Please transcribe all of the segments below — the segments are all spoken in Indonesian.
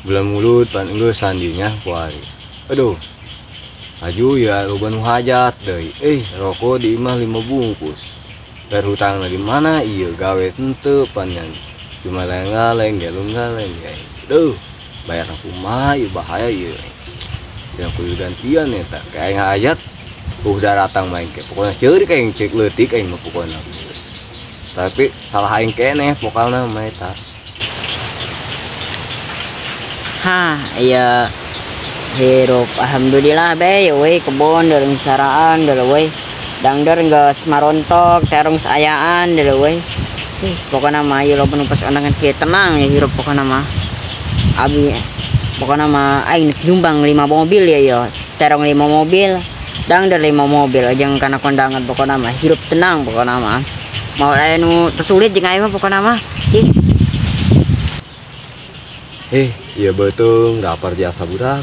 Bulan mulut pan lu sandinya kuari. Aduh. Aju ya lu banu hajat deui. Rokok di imah 5 bungkus. Berhutang di mana iya gawe teu panyan. Cuma galeng gelung galeng ya. Duh, bayar aku mah ieu bahaya ieu. Yang kudu gantian eta kayak hajat. Udah datang main ke pokoknya ceurik aing cek leutik aing mah pokona. Tapi salah aing keneh pokalna mah eta. Iya hirup alhamdulillah be we kebon dari caraan dari we dangder geus marontok terong sayaan dari we pokoknya mah ieu loba nu pas ondangan kieu tenang ya hirup pokoknya mah abi pokoknya mah aing nyumbang 5 mobil ya terong 5 mobil dangder 5 mobil jeung kana kondangan pokoknya mah hirup tenang pokoknya mah mau anu tersulit jeung aing mah pokoknya mah Iya betul, dapar jasa budak.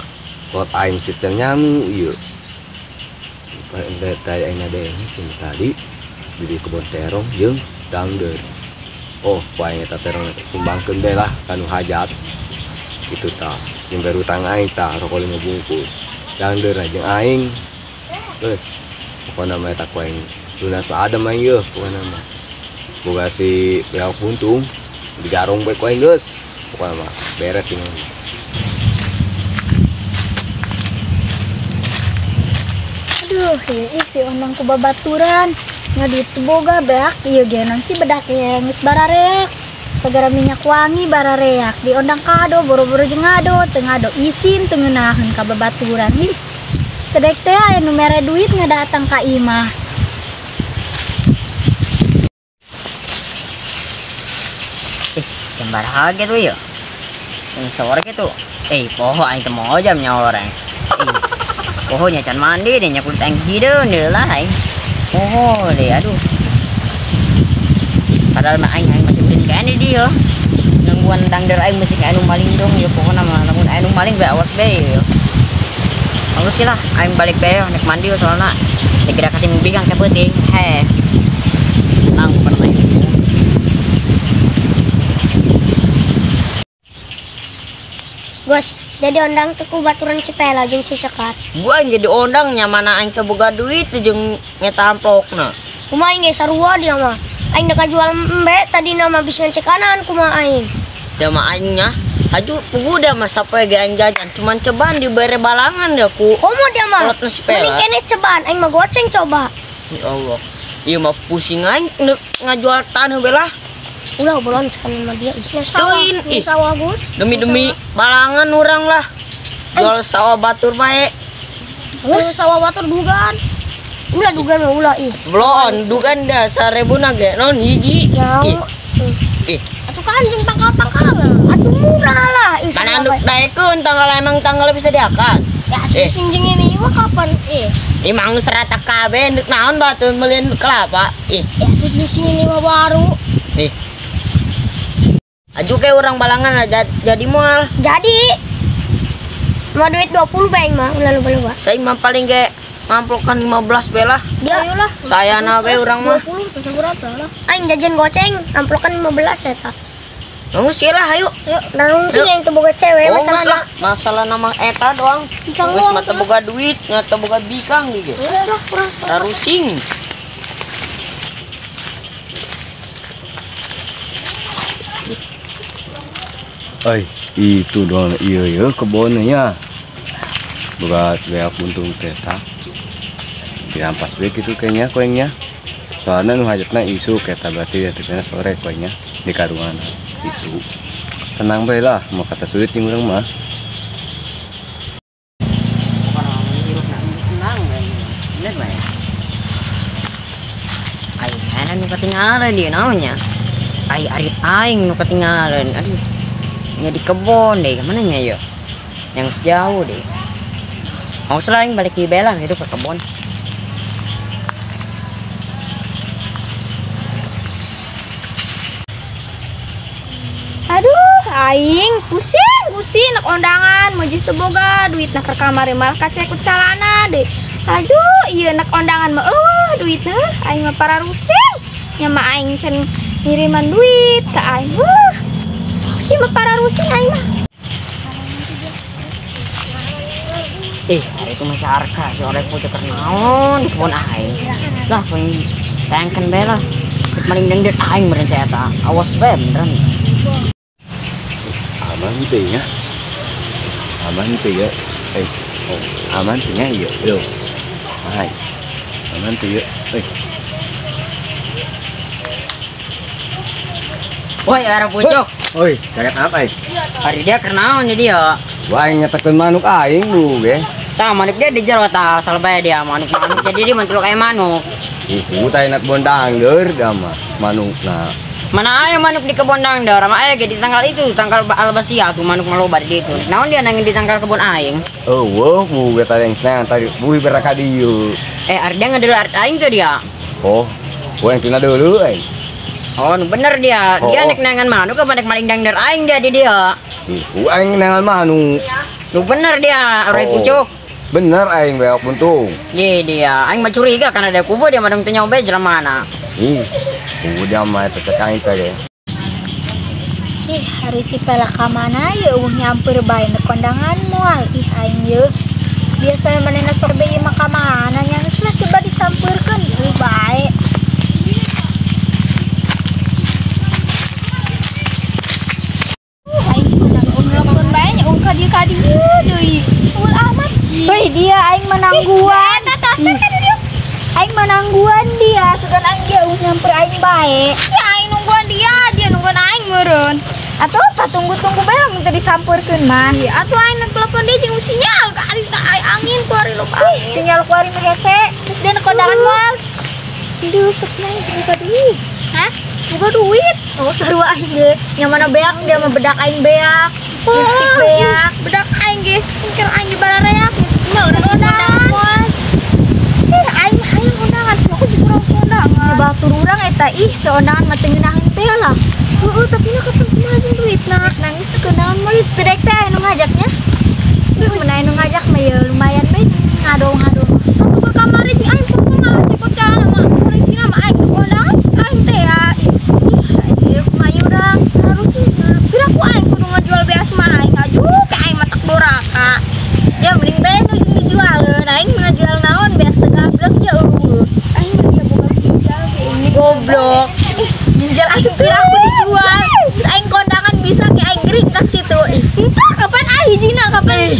Buat aing cicen nyamu, iya. Tadi aing ada ini tadi di kebun terong, jeung dangder. Oh, poaing eta terong sumbangkeun bae lah kanu hajat. Itu tah, sing berutang aing tah rokok 5 bungkus. Dangder jeung aing. Pokona mah eta ku aing lunas ada mah ieu pokona mah. Boga si beak buntung digarong bae ku aing geus. Pokoknya mah beres ini. Aduh, si onang ku babaturan ngadit boga beak ieu geunang si bedak geus barareak sagara minyak wangi barareak di ondang kado boro-boro jeung ngado teu ngado isin teu ngeunaheun ka babaturan ih kedek teh aya nu mere duit ngadatang ka imah. Gambar haget tuh ya yang sore gitu poho aing teu mau jam nyoreng pohonya can mandi deh nyakulit aing hideun deh lah aing poho deh aduh padahal mah aing masih udah kene dia nangguan dangder aing masih kayak anu maling dong ya pokoknya mah lamun anu maling bae awas bae ya bagus sih lah aing balik bae nek mandi soalnya dikira kating bigang ke peuting nang pernah Bos, jadi ondang tuh ku baturan Cipela jeung si Sekat. Gua yang jadi ondang nyamana aing teu boga duit jeung nyeta amplopna. Kumaha aing ge sarua dia mah. Aing da kajual embe tadi nama bisa cekanan kumaha aing. Da mah aing nya aju puguda mah sapoe ge aing jajan cuman cobaan dibere balangan da ku. Komo dia mah. Mending kene cobaan aing mah goceng coba. Ya Allah. Ieu mah pusing aing ngajual tanah belah. Ulah belum cekan sama dia. Sawah Gus. Demi balangan orang lah. Jual sawah batur bae. Gus sawah batur dugan. Ulah dugan mah ulah Belum dugan dah 1000 ge non hiji. Atuh kan jeung tanggal-tanggal. Atuh murah lah. Kana anduk daekeun tanggal emang tanggal bisa diakan. Ya sing jeung ini mah kapan Imang serata kabeh nduk naon batur meulieun kelapa. Ya terus sing ini mah baru. Aju kayak orang balangan aja jadi mual. Jadi mau duit 20 bang mah ulah lupa. Saya mah paling kayak ngamplokan 15 belah. Ya ayolah. Saya nawe orang mah 20 berapa lah. Aing jajan goceng amplokan 15 eta. Nunggu sih lah ayo. Yuk, narung sih yang teu boga cewek masalah. Masalah nama eta doang. Geus mah teu boga duit, nya teu boga bikang gitu. Tarusing. Itu dong iya kebunnya berat beak buntung teta dirampas baik itu kayaknya koengnya soalnya nu hajatna isu keta berarti ya tepena sore koengnya di karungan itu tenang bae lah mau kata sulit yang urang mah tenang bener bae aing nu ketinggalan dia naonnya aing nu ketinggalan aduh nya di kebon deh kemana nya ya yang sejauh deh mau selain balik di belang itu ke kebon aduh aing pusing gusti nak ondangan mau teu boga duit nak ke kamar malah kacekut calana deh aju iya nak ondangan mah duitnya aing mah para rusing nya mah aing can ngiriman duit ke aing si mah para rusing aing mah Hari itu masih arka si orang pucuk kernaon di kebun aing. Lah pun tangkan bela. Maling dengdet aing meren saya ta. Awas be beneran. Aman tuh ya. Aman tuh ya. Aman tuh ya. Yo. Hai. Aman tuh ya. Woi arah pucuk. Oi, kaget apa? Hari dia kernaon jadi ya. Wah, ngetekeun manuk aing lu, ge. Tah manuk dia di jero ta asal bae dia manuk-manuk jadi dia mentul kayak manuk. Itu teh nak bondang deur gama manukna. Mana aya manuk di kebun dangdar, sama aya ge di tanggal itu, tanggal albasia tuh manuk maloba di ditu. Naon dia nangin di tanggal kebun aing? Oh, wah, bu ge tadi yang senang tadi bui beraka dieu. Ari dia ngedel aing tuh dia. Oh, gua yang tuna dulu, Oh, nu bener dia. Dia Oh. nek nangan manuk apa nek maling dangdar aing dia di dia. Iku aing nangan manuk. Nu bener dia, orang Oh. pucuk. Bener aing beok buntung. Ye dia, aing mah curiga karena ada kubu dia madang teu nyoba jalan mana. Ih, udah mah tetep aing teh. Ih, hari si pelak ka mana ya nyamper bae na kondangan moal. Ih aing ye. Biasa manehna sok bae mah ka mana nya geus lah coba disampeurkeun ih bae. Aing senang ngelakuin bae nya ka dieu deui. Ul amat ji. Woi dia aing menangguan. Eta tasen kan dia. Aing menangguan dia, sugan aing dia nyamper aing bae. Ya aing nungguan dia nungguan aing meureun. Atuh apa tunggu-tunggu bae minta disampeurkeun mah. Iya, atuh aing telepon dia jeung sinyal ka ari teh angin ku ari lo bae. Sinyal ku ari mah hese, terus dia kondangan moal. Duh, pernah buka duit. Hah? Buka duit. Oh, sarua aing ge. Yang mana beak dia mah bedak aing beak. Lipstick beak. Bedak aing ge skincare aing di bararea. Mah urang kondangan moal. Aing hayang kondangan, aku juga urang kondangan. Ya batur urang eta ih teu kondangan mah teu ngeunaheun teh lah. Heeh, tapi na kapan kumaha duitna? Nangis kondangan mah geus teu dek teh anu ngajaknya. Mun anu ngajak mah ya lumayan bae ngado-ngado. Aku ke kamar jeung aing pokoknya ngalah cekot cara mah. Polisina mah aing kondangan aing teh ya. Ih, kumaha urang harus kira ku aing kudu ngajual beas mah aing ajuh ke aing mah tak doraka. Ya mending bae nu dijualkeun aing ngajual naon beas teu gablek ya eueuh. Aing mah dia boga ginjal ge ini. Goblok. Ginjal aing pira aku dijual. Terus aing kondangan bisa ke aing geringkas kitu. Entah kapan hijina kapan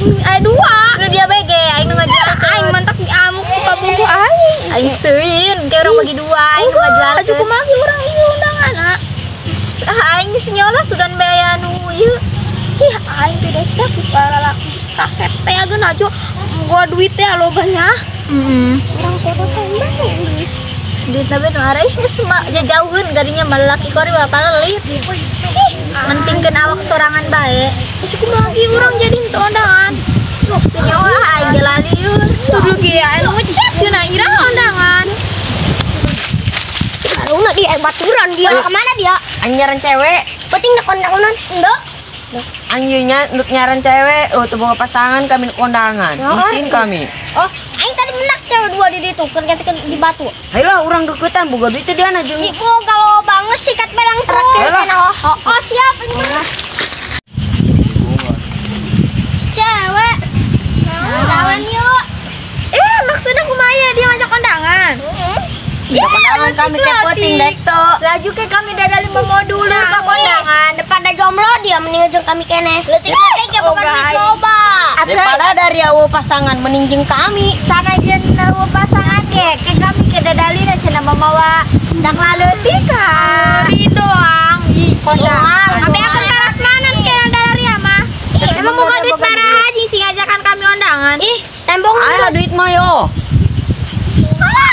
dua. Nu dia bege aing nu ngajual aing mentok diamuk ku kabungku aing. Aing steuin ke urang bagi dua aing nu ngajual. Aju kumaha ge urang ieu undanganna. Aing geus nyolos sugan baya nu ieu. Ih aing teh dek ku lalaki kaset teh ageun aja gua duit teh lobanya. Urang kodo teh geus. Sedihna be nu areh geus jauheun gadinya mah laki kori bala lelit. Mentingkeun awak sorangan bae. Cukup lagi urang jadi henteu undangan. Sok nyawa aing jalani yeur. Kudu ge aing ngecek cenah ira undangan. Karuna di baturan dia. Kemana dia? Aing nyaran cewek, Penting nak kondangan endok. anjingnya nuk nyaran cewek, tuh bawa pasangan kami nuk kondangan. Isin kami. Oh, aing tadi menak cewek dua di ditu kan di batu. Ayolah orang deketan boga duit teh dia na jeung. Ibu kalau banget sikat belang langsung. Oh, siap. Cewek. Kondangan yuk. Maksudnya kumaya dia ngajak kondangan. Ya kondangan kami teh penting dek to. Laju ke kami dadali mau dulu ke kondangan. Daripada jomblo dia mending jeung kami kene. Leutik teh bukan duit loba. Daripada dari awu pasangan mending jeung kami. Sanajan awu pasangan ge ke kami ke dadali na cenah mamawa dak laleutik ka. Ri doang. Kondangan. Kami akan parasmanan ke dadari mah. Emang boga duit parah aja sih ngajakan kami undangan. Ih, tembong Ayo duit mah yo.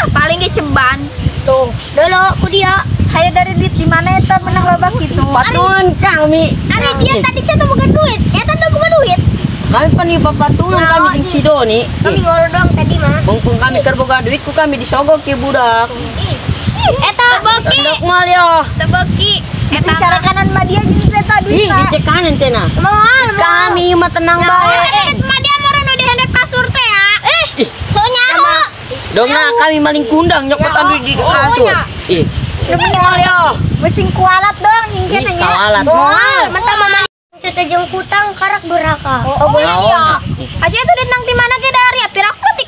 paling ge ceban. Tuh, dulu ku dia. Hayo dari duit di mana eta menang loba kitu. Patungan kami. Ari dia tadi cata bukan duit. Eta teh bukan duit. Kami panipa patungan kami jeung si Doni. Kami ngoro doang tadi mah. Mumpung kami keur boga duit ku kami disogok ke budak. Eta tebeki. Sendok mal yo. Tebeki. Eta cara kanan mah dia jeung eta duit. Ih, dicek kanan cenah. Moal. Kami mah tenang bae. Duit mah dia mah nu di handap kasur teh ya. Sonya ho. Dongna kami maling kundang nyokotan duit di kasur. Ih. Mal yo. Mesin kualat doang nyingkeun Ih, nya. kawalat. Moal. Mentah mama kita jeung kutang karak durhaka. Oh, boleh dia. Aja itu duit nang di mana ge da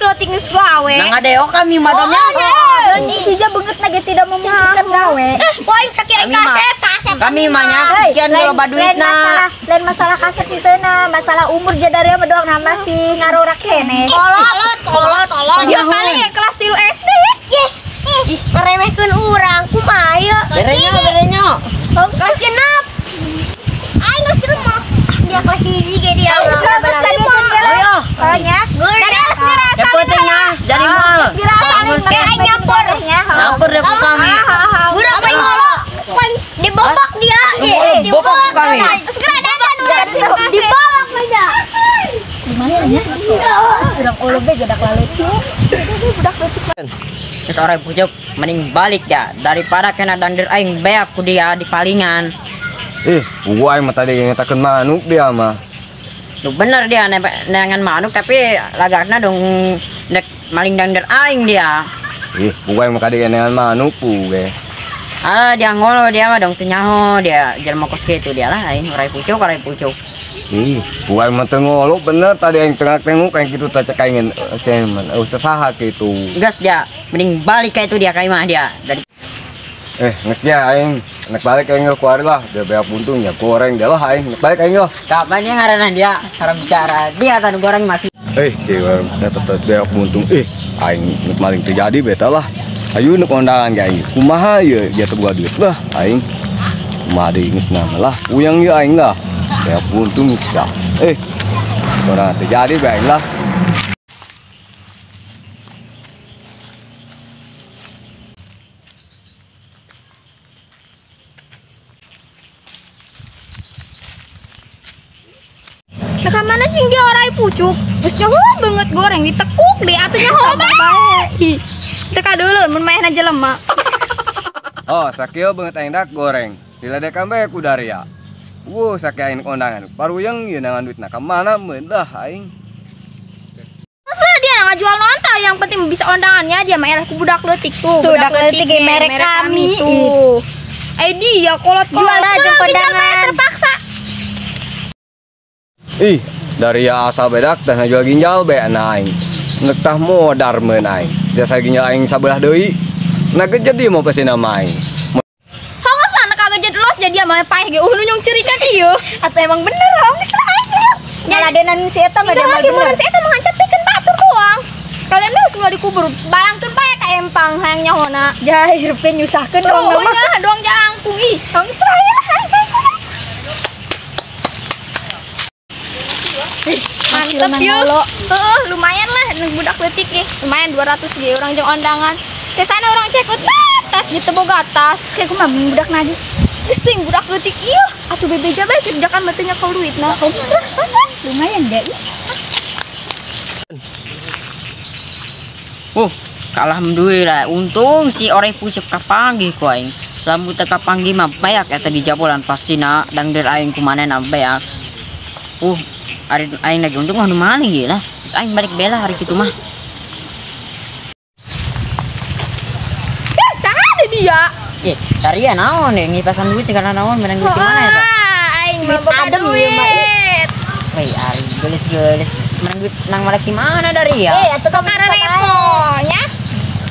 klotik geus gawe. Nang adeo kami madamnya. Anjing si Ja beungeut na ge tidak memungkinkan gawe. Poin sakieu kasep. Kami mah kian loba duitna. Lain masalah kasepiteuna, masalah umur jadaria mah doang nambah si ngarurak kene. Kolot. Dia paling ya kelas 3 SD. Ngeremehkeun urang kumaha ieu? Berenya. Kelas genep. Aing geus di rumah. Dia kelas 1 ge dia. Geus lagi Ayo. Pokoknya. Geus ngerasa. Yang pentingnya jadi mal. Aing nyampur. Nyampur deh ke kami. Guru poin ngolo. Poin dibobok dia. Bokok kami. Segera dandan urang. Dibobok aja. Lumayan ya. Urang ulo be gedak lalut ya. Budak leutik. Terus orang pucuk mending balik ya daripada kena dandir aing beak ku dia di palingan. Gua aing mah tadi ngetakeun manuk dia mah. Lu bener dia nengan manuk tapi lagakna dong nek maling dandir aing dia. Gua aing mah tadi dengan manuk ge. Dia ngolo dia mah dong tenyaho dia jelema kos kitu dia lah aing urai pucuk. Gua aing mah teu ngolo bener tadi aing tengok aing kitu teh cek aing cemen usaha kitu. Gas dia mending balik ka itu dia ka imah dia dari Nges dia aing nek balik aing keluar lah dia beak buntungnya goreng dia lah aing nek balik aing yo. kapan yang ngaranna dia cara bicara dia tan goreng masih Si tetep beak buntung aing nek maling terjadi beta lah. Ayo nek kondangan ge aing kumaha ieu dia teu buat duit lah aing. Kumaha deui ngeusna lah uyang ieu aing lah. Beak buntung dah. Kondangan terjadi be aing lah. Nah mana cing dia orai pucuk. Geus nyoho banget goreng ditekuk di atunya nyoho bae. Teka dulu mun main aja lemah. Sakieu beungeut aing dak goreng. Diledekan bae ku Daria. Sakieu aing kondangan. Paruyang ieu nangan duitna ka mana meun dah aing. Masalah dia nggak jual nonton, yang penting bisa ondangannya dia mah ku budak leutik tuh. Budak leutik merek kami tuh. Dia kolot jual aja kondangan terpaksa. Daria asal bedak teh jual ginjal be aing. Nek tah modar meun aing. Jasa ginjal aing sabelah deui. Nah jadi mau pesen nama aing. Hongos lah kagak jadi los jadi mah paeh ge nu nyong cerikan ieu. Atuh emang bener hongos lah aja. Ngaladenan si eta mah dia mah bener. Si eta mah ngancapikeun batur doang. Sekalian mah semua dikubur. Balangkeun bae ka empang hayang nyahona. Jahir pe nyusahkeun doang mah. Doang jalangkung ih. Hongos lah ya. Mantep yuk. Lumayan lah budak leutik ge. Lumayan 200 ge urang jeung ondangan. Sesana orang cekut batas diteboga atas kayak kumaha budak nadi. Geus teuing budak leutik ieu. Atuh bebeja bae kerjakan mah teu nyakel duitna. Bisa lumayan deh. alhamdulillah untung si orang pucuk kapanggih ku aing. Lamun teu kapanggih mah bayak eta di jabolan pastina dangder aing kumanehna bayak. Ari aing lagi untung anu maling ieu lah. Geus aing balik bela hari kitu mah. Saha dia? Daria naon deh ngipasan duit segala naon menang duit mana eta? Aing mah boga duit. Wei ari gelis menang duit nang malek di mana Daria? Sok repo nya.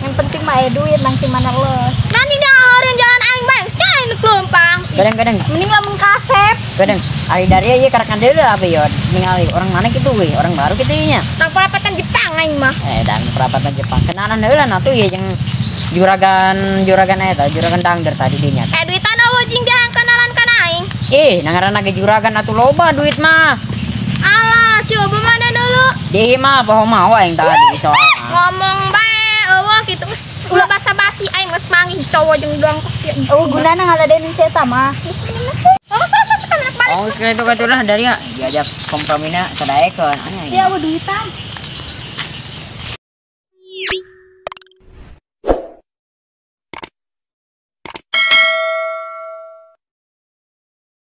Yang penting mah duit nang di mana leus. Nanti dia hareun jalan aing bae geus aing leumpang. Kadang-kadang mending lamun kasep. Kadang ari Daria ieu karakan deuleu apa ya ningali orang mana kitu we, orang baru kitu nya. Nang perapatan Jepang aing mah. Dan perapatan Jepang kenalan heula na tuh ya jeung juragan eta, juragan dangder tadi dinya. Duitan eueuh jeung dia kenalan kana aing. Nang ngaranna ge juragan atuh loba duit mah. Alah, coba mana dulu. Di mah poho mau aing tadi soalna. Ngomong bae eueuh kitu ulah basa-basi aing geus manggih cowok jeung doang kos kieu. Gunana ngaladenin si eta mah. Geus bener sih. Sasa kan balik. Sekitu lah dari ya diajak kompromina sadaekeun aneh. Ya duitan.